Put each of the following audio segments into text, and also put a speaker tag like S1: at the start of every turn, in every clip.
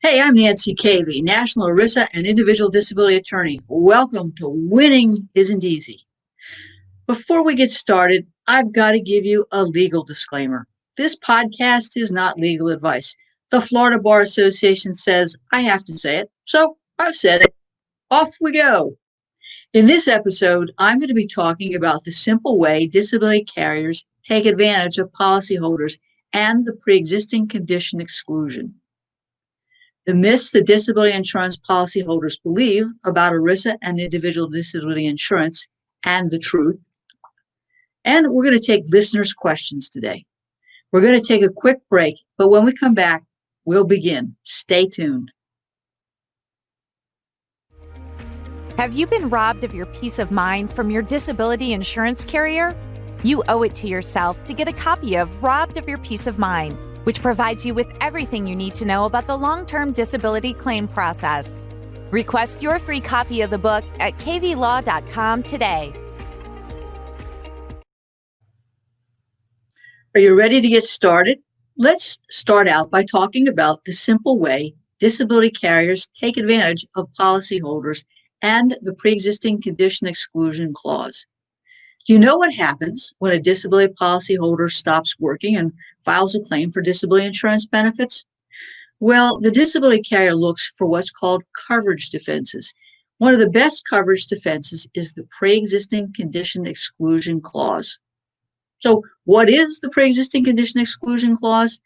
S1: Hey, I'm Nancy Cavey, National ERISA and Individual Disability Attorney. Welcome to Winning Isn't Easy. Before we get started, I've got to give you a legal disclaimer. This podcast is not legal advice. The Florida Bar Association says I have to say it, so I've said it. Off we go. In this episode, I'm going to be talking about the simple way disability carriers take advantage of policyholders and the pre-existing condition exclusion. The myths that disability insurance policyholders believe about ERISA and individual disability insurance, and the truth. And we're going to take listeners' questions today. We're going to take a quick break, but when we come back, we'll begin. Stay tuned.
S2: Have you been robbed of your peace of mind from your disability insurance carrier? You owe it to yourself to get a copy of Robbed of Your Peace of Mind, which provides you with everything you need to know about the long-term disability claim process. Request your free copy of the book at caveylaw.com today.
S1: Are you ready to get started? Let's start out by talking about the simple way disability carriers take advantage of policyholders and the pre-existing condition exclusion clause. Do you know what happens when a disability policyholder stops working and files a claim for disability insurance benefits? Well, the disability carrier looks for what's called coverage defenses. One of the best coverage defenses is the pre-existing condition exclusion clause. So what is the pre-existing condition exclusion clause?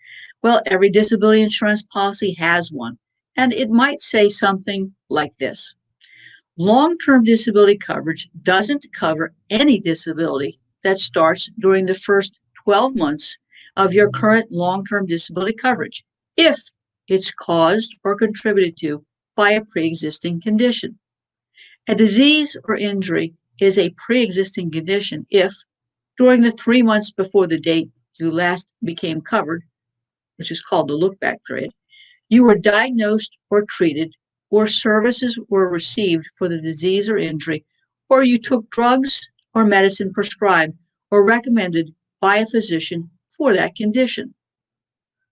S1: Well, every disability insurance policy has one, and it might say something like this. Long-term disability coverage doesn't cover any disability that starts during the first 12 months of your current long-term disability coverage if it's caused or contributed to by a pre-existing condition. A disease or injury is a pre-existing condition if, during the 3 months before the date you last became covered, which is called the look-back period, you were diagnosed or treated or services were received for the disease or injury, or you took drugs or medicine prescribed or recommended by a physician for that condition.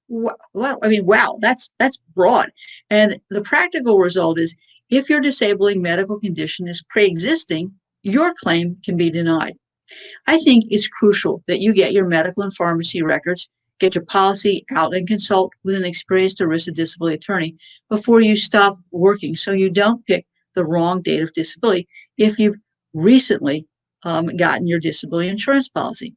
S1: Wow, that's broad. And the practical result is if your disabling medical condition is pre-existing, your claim can be denied. I think it's crucial that you get your medical and pharmacy records, get your policy out and consult with an experienced ERISA disability attorney before you stop working so you don't pick the wrong date of disability if you've recently gotten your disability insurance policy.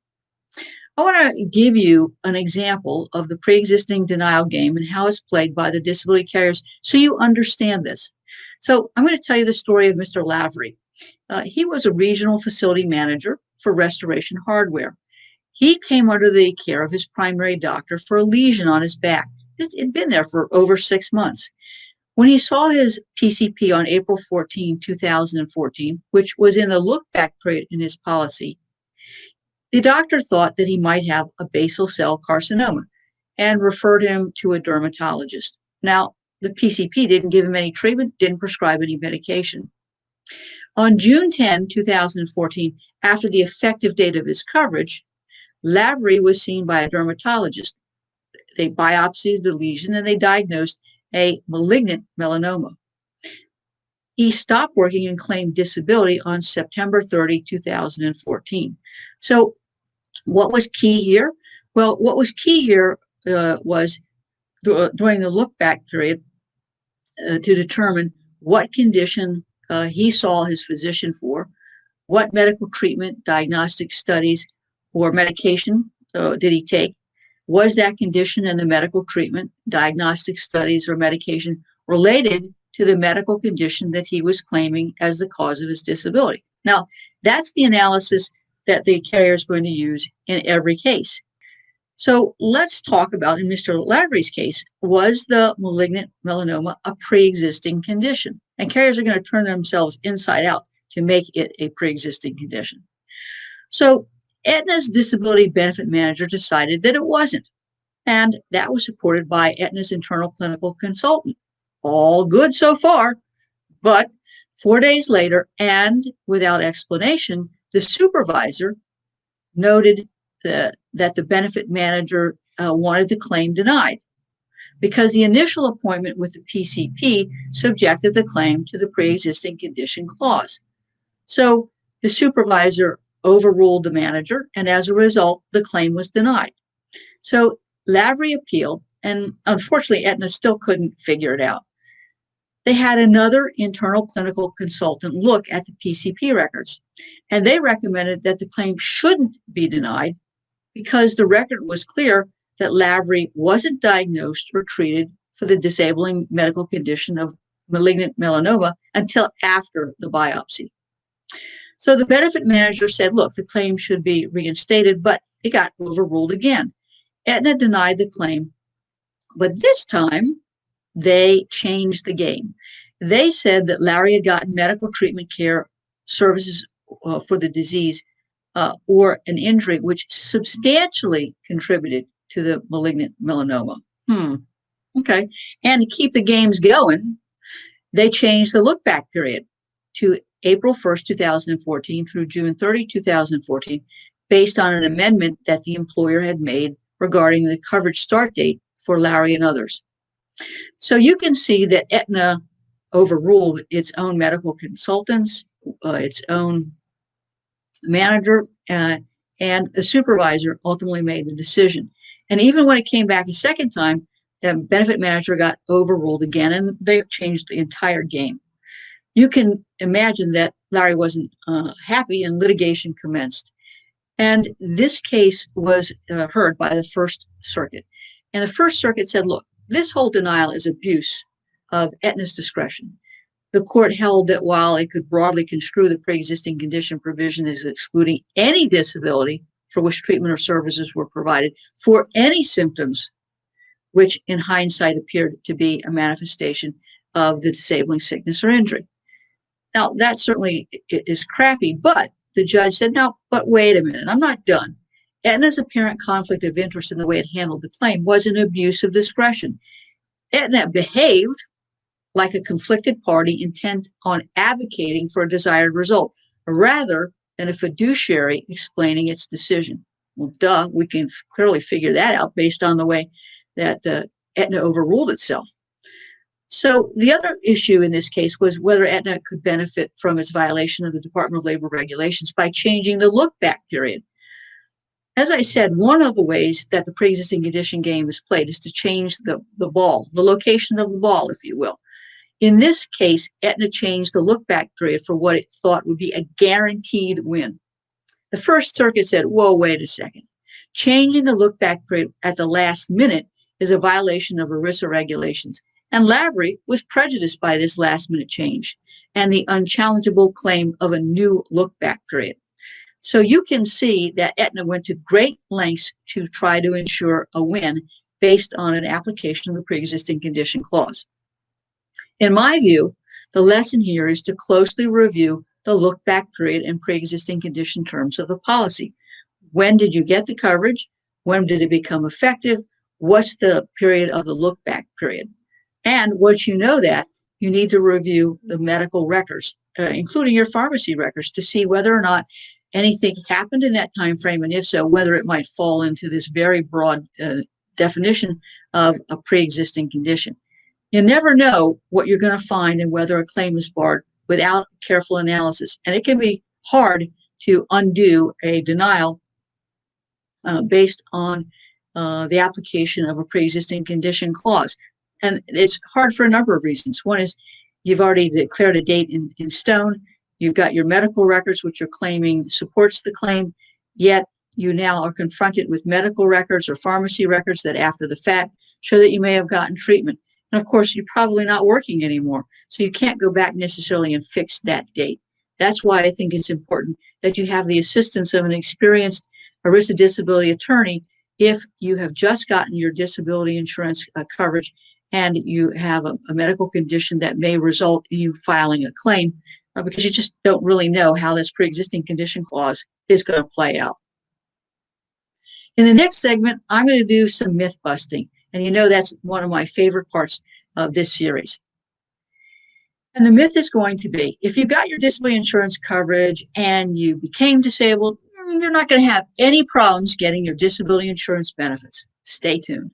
S1: I want to give you an example of the pre-existing denial game and how it's played by the disability carriers so you understand this. So I'm going to tell you the story of Mr. Lavery. He was a regional facility manager for Restoration Hardware. He came under the care of his primary doctor for a lesion on his back. It'd been there for over 6 months. When he saw his PCP on April 14, 2014, which was in the look-back period in his policy, the doctor thought that he might have a basal cell carcinoma and referred him to a dermatologist. Now, the PCP didn't give him any treatment, didn't prescribe any medication. On June 10, 2014, after the effective date of his coverage, Lavery was seen by a dermatologist. They biopsied the lesion and they diagnosed a malignant melanoma. He stopped working and claimed disability on September 30, 2014. So what was key here? Well, what was key here was during the look-back period to determine what condition he saw his physician for, what medical treatment, diagnostic studies, or medication did he take? Was that condition and the medical treatment, diagnostic studies, or medication related to the medical condition that he was claiming as the cause of his disability? Now, that's the analysis that the carrier is going to use in every case. So let's talk about, in Mr. Lavery's case, was the malignant melanoma a pre-existing condition? And carriers are going to turn themselves inside out to make it a pre-existing condition. So Aetna's disability benefit manager decided that it wasn't, and that was supported by Aetna's internal clinical consultant. All good so far, but 4 days later, and without explanation, the supervisor noted that the benefit manager wanted the claim denied. because the initial appointment with the PCP subjected the claim to the pre-existing condition clause. So the supervisor overruled the manager, and as a result, the claim was denied. So Lavery appealed, and unfortunately, Aetna still couldn't figure it out. They had another internal clinical consultant look at the PCP records, and they recommended that the claim shouldn't be denied because the record was clear that Lavery wasn't diagnosed or treated for the disabling medical condition of malignant melanoma until after the biopsy. So the benefit manager said, look, the claim should be reinstated, but it got overruled again. Aetna denied the claim, but this time they changed the game. They said that Larry had gotten medical treatment care services for the disease or an injury which substantially contributed to the malignant melanoma. Okay. And to keep the games going, they changed the look back period to April 1st, 2014 through June 30, 2014, based on an amendment that the employer had made regarding the coverage start date for Larry and others. So you can see that Aetna overruled its own medical consultants, its own manager, and a supervisor ultimately made the decision. And even when it came back a second time, the benefit manager got overruled again, and they changed the entire game. You can imagine that Larry wasn't happy, and litigation commenced. And this case was heard by the First Circuit. And the First Circuit said, look, this whole denial is abuse of Aetna's discretion. The court held that while it could broadly construe the pre-existing condition provision as excluding any disability for which treatment or services were provided for any symptoms, which in hindsight appeared to be a manifestation of the disabling sickness or injury. Now, that certainly is crappy, but the judge said, no, but wait a minute, I'm not done. Aetna's apparent conflict of interest in the way it handled the claim was an abuse of discretion. Aetna behaved like a conflicted party intent on advocating for a desired result, rather than a fiduciary explaining its decision. Well, duh, we can clearly figure that out based on the way that Aetna overruled itself. So the other issue in this case was whether Aetna could benefit from its violation of the Department of Labor regulations by changing the look-back period. As I said, one of the ways that the pre-existing condition game is played is to change the ball, the location of the ball, if you will. In this case, Aetna changed the look-back period for what it thought would be a guaranteed win. The First Circuit said, whoa, wait a second. Changing the look-back period at the last minute is a violation of ERISA regulations. And Lavery was prejudiced by this last-minute change and the unchallengeable claim of a new look-back period. So you can see that Aetna went to great lengths to try to ensure a win based on an application of the pre-existing condition clause. In my view, the lesson here is to closely review the look-back period and pre-existing condition terms of the policy. When did you get the coverage? When did it become effective? What's the period of the look-back period? And once you know that, you need to review the medical records, including your pharmacy records, to see whether or not anything happened in that time frame, and if so, whether it might fall into this very broad definition of a pre-existing condition. You never know what you're going to find and whether a claim is barred without careful analysis, and it can be hard to undo a denial based on the application of a pre-existing condition clause. And it's hard for a number of reasons. One is you've already declared a date in stone. You've got your medical records, which you're claiming supports the claim, yet you now are confronted with medical records or pharmacy records that after the fact show that you may have gotten treatment. And of course, you're probably not working anymore. So you can't go back necessarily and fix that date. That's why I think it's important that you have the assistance of an experienced ERISA disability attorney if you have just gotten your disability insurance coverage and you have a medical condition that may result in you filing a claim because you just don't really know how this pre-existing condition clause is going to play out. In the next segment, I'm going to do some myth busting. And you know that's one of my favorite parts of this series. And the myth is going to be, if you got your disability insurance coverage and you became disabled, you're not going to have any problems getting your disability insurance benefits. Stay tuned.